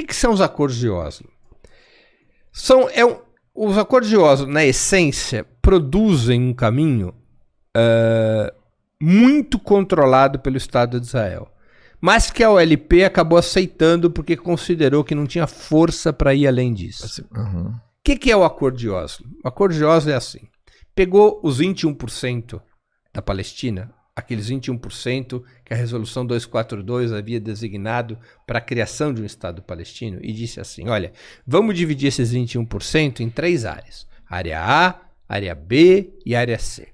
que são os acordos de Oslo? Os acordos de Oslo, na essência, produzem um caminho muito controlado pelo Estado de Israel, mas que a OLP acabou aceitando porque considerou que não tinha força para ir além disso. Uhum. O que é o Acordo de Oslo? O Acordo de Oslo é assim: pegou os 21% da Palestina, aqueles 21% que a Resolução 242 havia designado para a criação de um Estado palestino, e disse assim: olha, vamos dividir esses 21% em 3 áreas: área A, área B e área C.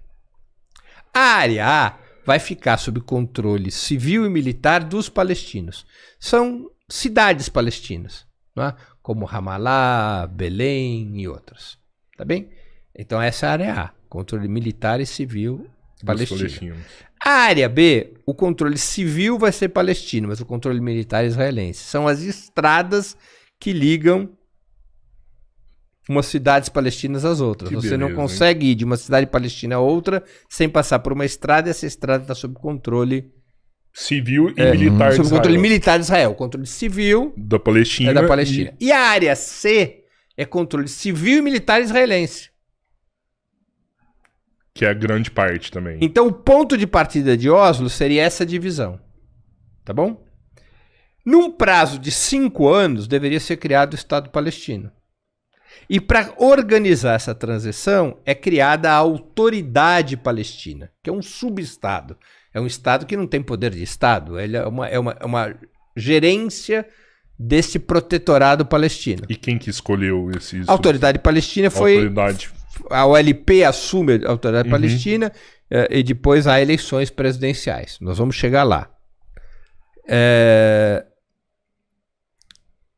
A área A vai ficar sob controle civil e militar dos palestinos. São cidades palestinas, não é? Como Ramallah, Belém e outras. Tá bem? Então essa é a área A, controle militar e civil palestino. A área B, o controle civil vai ser palestino, mas o controle militar é israelense. São as estradas que ligam umas cidades palestinas às outras. Que Você beleza, não consegue ir de uma cidade palestina a outra sem passar por uma estrada, e essa estrada está sob controle civil e militar de sob Israel. controle militar de Israel. O controle civil Da Palestina. é da Palestina. E a área C é controle civil e militar israelense. Que é a grande parte também. Então o ponto de partida de Oslo seria essa divisão. Tá bom? Num prazo de 5 anos, deveria ser criado o Estado palestino. E para organizar essa transição, é criada a Autoridade Palestina, que é um subestado. É um Estado que não tem poder de Estado. Ele é uma gerência desse protetorado palestino. E quem que escolheu esses... A Autoridade Palestina foi... Autoridade. A OLP assume a Autoridade Palestina e depois há eleições presidenciais. Nós vamos chegar lá.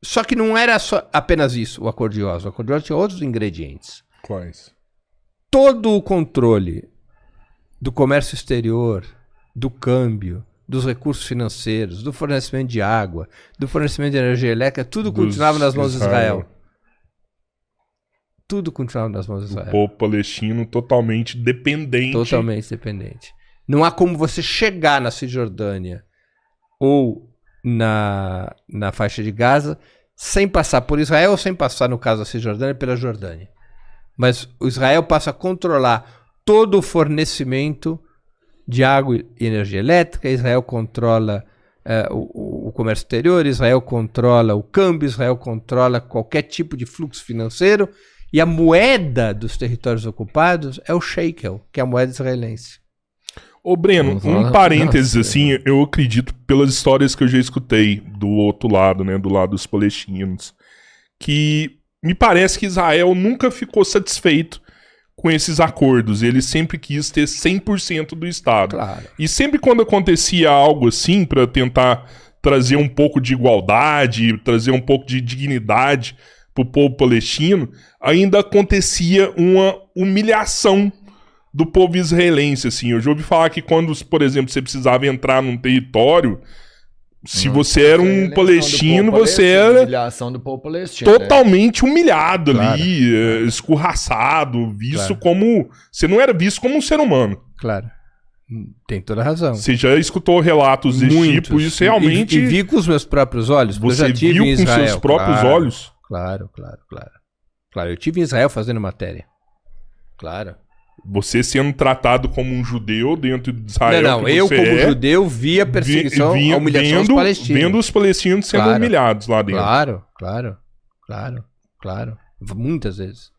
Só que não era apenas isso, o Acordo de Oslo. O Acordo de Oslo tinha outros ingredientes. Quais? Todo o controle do comércio exterior, do câmbio, dos recursos financeiros, do fornecimento de água, do fornecimento de energia elétrica, tudo continuava nas mãos de Israel. Tudo continuava nas mãos de Israel. O povo palestino totalmente dependente. Totalmente dependente. Não há como você chegar na Cisjordânia ou na faixa de Gaza sem passar por Israel ou sem passar, no caso da Cisjordânia, pela Jordânia. Mas o Israel passa a controlar todo o fornecimento de água e energia elétrica. Israel controla o comércio exterior, Israel controla o câmbio, Israel controla qualquer tipo de fluxo financeiro. E a moeda dos territórios ocupados é o shekel, que é a moeda israelense. Ô Breno, um parênteses assim, eu acredito pelas histórias que eu já escutei do outro lado, né, do lado dos palestinos, que me parece que Israel nunca ficou satisfeito com esses acordos, ele sempre quis ter 100% do Estado. Claro. E sempre quando acontecia algo assim, para tentar trazer um pouco de igualdade, trazer um pouco de dignidade pro povo palestino, ainda acontecia uma humilhação do povo israelense, assim. Eu já ouvi falar que quando, por exemplo, você precisava entrar num território, se você era um palestino, você era humilhação do povo palestino, totalmente humilhado Claro. ali, escorraçado, visto como... Você não era visto como um ser humano. Claro. Tem toda a razão. Você já escutou relatos desse tipo, isso realmente... E vi com os meus próprios olhos. Porque Você eu já tive viu em com Israel. seus próprios Claro, olhos? Claro. Claro, eu tive em Israel fazendo matéria. Claro. Você sendo tratado como um judeu dentro de Israel. Não, eu como judeu vi a perseguição, a humilhação dos palestinos. Vendo os palestinos sendo humilhados lá dentro. Claro. Muitas vezes.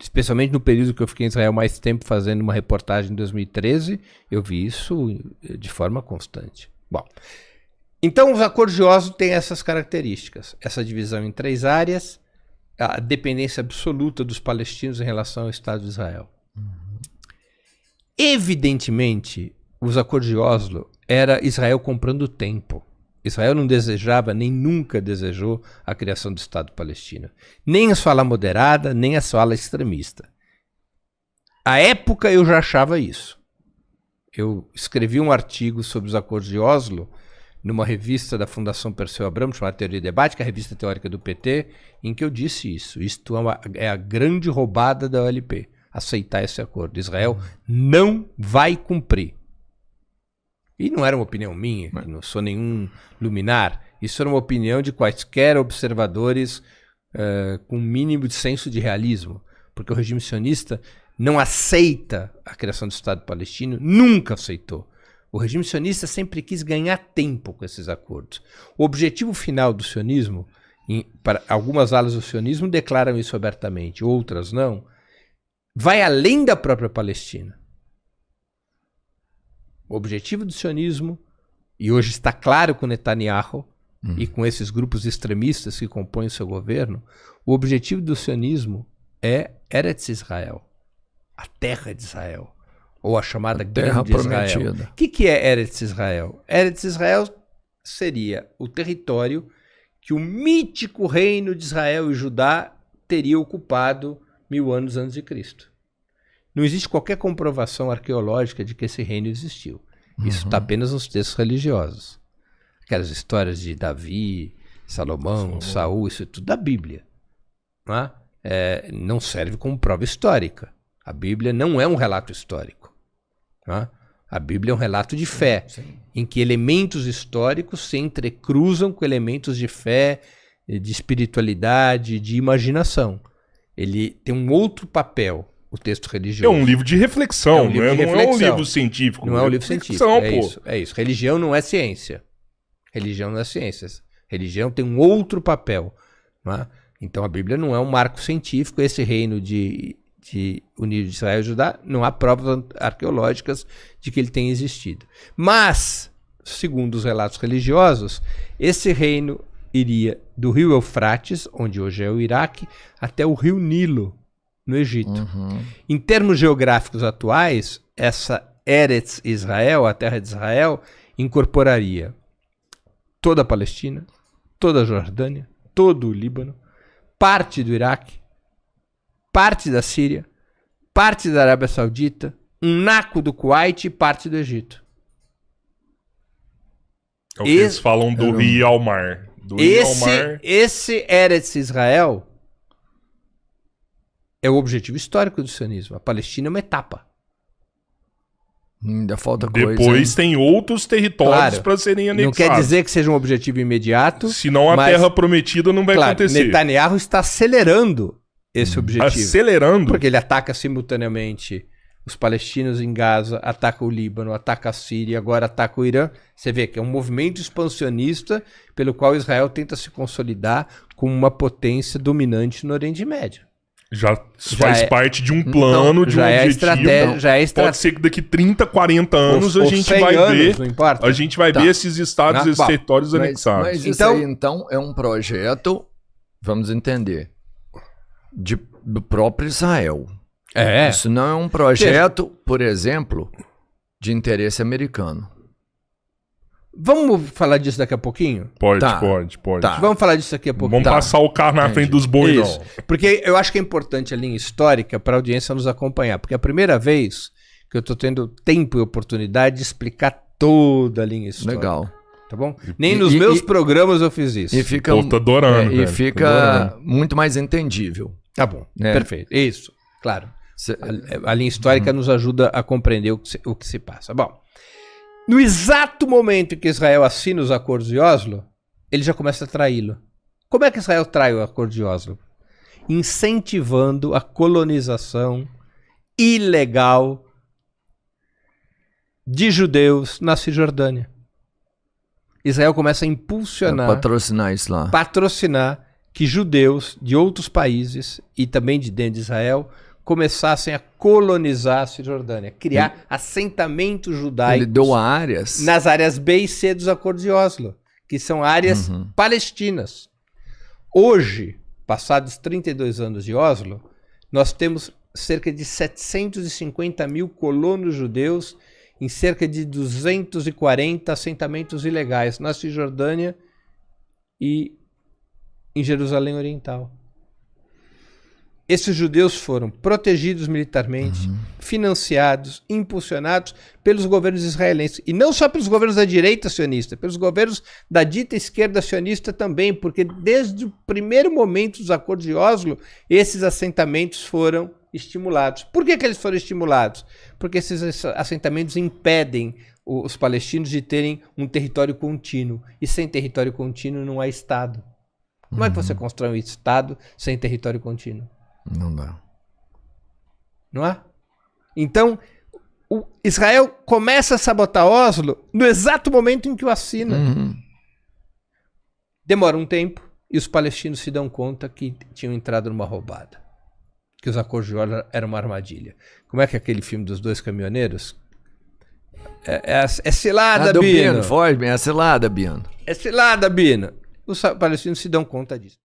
Especialmente no período que eu fiquei em Israel mais tempo fazendo uma reportagem em 2013, eu vi isso de forma constante. Bom, então os acordos de Oslo têm essas características. Essa divisão em 3 áreas, a dependência absoluta dos palestinos em relação ao Estado de Israel. Evidentemente, os acordos de Oslo era Israel comprando tempo. Israel não desejava, nem nunca desejou a criação do Estado palestino. Nem a sua ala moderada, nem a sua ala extremista. À época eu já achava isso. Eu escrevi um artigo sobre os acordos de Oslo numa revista da Fundação Perseu Abramo, chamada Teoria e Debate, que é a revista teórica do PT, em que eu disse isso. Isto é a grande roubada da OLP, aceitar esse acordo. Israel não vai cumprir. E não era uma opinião minha, não sou nenhum luminar. Isso era uma opinião de quaisquer observadores com um mínimo de senso de realismo, porque o regime sionista não aceita a criação do Estado palestino, nunca aceitou. O regime sionista sempre quis ganhar tempo com esses acordos. O objetivo final do sionismo, para algumas alas do sionismo declaram isso abertamente, outras não, vai além da própria Palestina. O objetivo do sionismo, e hoje está claro com Netanyahu e com esses grupos extremistas que compõem o seu governo, o objetivo do sionismo é Eretz Israel, a terra de Israel, ou a chamada Grande Israel. O que é Eretz Israel? Eretz Israel seria o território que o mítico reino de Israel e Judá teria ocupado 1000 anos antes de Cristo. Não existe qualquer comprovação arqueológica de que esse reino existiu. Isso está apenas nos textos religiosos. Aquelas histórias de Davi, Salomão, Saul, isso é tudo da Bíblia. Não serve como prova histórica. A Bíblia não é um relato histórico. A Bíblia é um relato de fé, em que elementos históricos se entrecruzam com elementos de fé, de espiritualidade, de imaginação. Ele tem um outro papel, o texto religioso. É um livro de reflexão, não é um livro científico. Não é um livro científico, é isso. Religião não é ciência. Religião não é ciência. Religião tem um outro papel. Então a Bíblia não é um marco científico. Esse reino de unido de Israel e Judá, não há provas arqueológicas de que ele tenha existido. Mas, segundo os relatos religiosos, esse reino iria do rio Eufrates, onde hoje é o Iraque, até o rio Nilo, no Egito. Em termos geográficos atuais, essa Eretz Israel, a terra de Israel, incorporaria toda a Palestina, toda a Jordânia, todo o Líbano, parte do Iraque, parte da Síria, parte da Arábia Saudita, um naco do Kuwait e parte do Egito. É o que eles falam do rio ao mar. Esse Eretz Israel é o objetivo histórico do sionismo. A Palestina é uma etapa. Ainda falta coisa. Depois tem outros territórios para serem anexados. Não quer dizer que seja um objetivo imediato. Senão a terra prometida não vai acontecer. Netanyahu está acelerando esse objetivo. Acelerando? Porque ele ataca simultaneamente os palestinos em Gaza, ataca o Líbano, ataca a Síria, agora ataca o Irã. Você vê que é um movimento expansionista pelo qual Israel tenta se consolidar como uma potência dominante no Oriente Médio. Já faz parte de um plano, de um objetivo. Pode ser que daqui 30, 40 anos a gente vai ver. Não importa. A gente vai ver esses estados, esses territórios anexados. Mas isso aí, então, é um projeto, vamos entender, do próprio Israel. Isso não é um projeto, por exemplo, de interesse americano. Vamos falar disso daqui a pouquinho? Pode. Vamos falar disso daqui a pouquinho. Vamos passar o carro na frente dos bois, não. Porque eu acho que é importante a linha histórica para a audiência nos acompanhar. Porque é a primeira vez que eu estou tendo tempo e oportunidade de explicar toda a linha histórica. Legal. Tá bom? Nem nos meus programas eu fiz isso. E fica, tô adorando, e fica muito mais entendível. Tá bom, perfeito. Isso, claro. A linha histórica nos ajuda a compreender o que se passa. Bom, no exato momento em que Israel assina os acordos de Oslo, ele já começa a traí-lo. Como é que Israel trai o acordo de Oslo? Incentivando a colonização ilegal de judeus na Cisjordânia. Israel começa a impulsionar, patrocinar isso lá. Patrocinar que judeus de outros países e também de dentro de Israel começassem a colonizar a Cisjordânia, criar assentamentos judaicos. Ele deu áreas nas áreas B e C dos acordos de Oslo, que são áreas palestinas. Hoje, passados 32 anos de Oslo, nós temos cerca de 750 mil colonos judeus em cerca de 240 assentamentos ilegais na Cisjordânia e em Jerusalém Oriental. Esses judeus foram protegidos militarmente, financiados, impulsionados pelos governos israelenses. E não só pelos governos da direita sionista, pelos governos da dita esquerda sionista também, porque desde o primeiro momento dos acordos de Oslo, esses assentamentos foram estimulados. Por que eles foram estimulados? Porque esses assentamentos impedem os palestinos de terem um território contínuo. E sem território contínuo não há Estado. Como é que você constrói um Estado sem território contínuo? Não dá. Não há? Então, Israel começa a sabotar Oslo no exato momento em que o assina. Demora um tempo e os palestinos se dão conta que tinham entrado numa roubada. Que os acordos de Oslo eram uma armadilha. Como é que é aquele filme dos dois caminhoneiros? É cilada, Bino. Foge, é cilada, Bino. É cilada, Bino. Os palestinos se dão conta disso.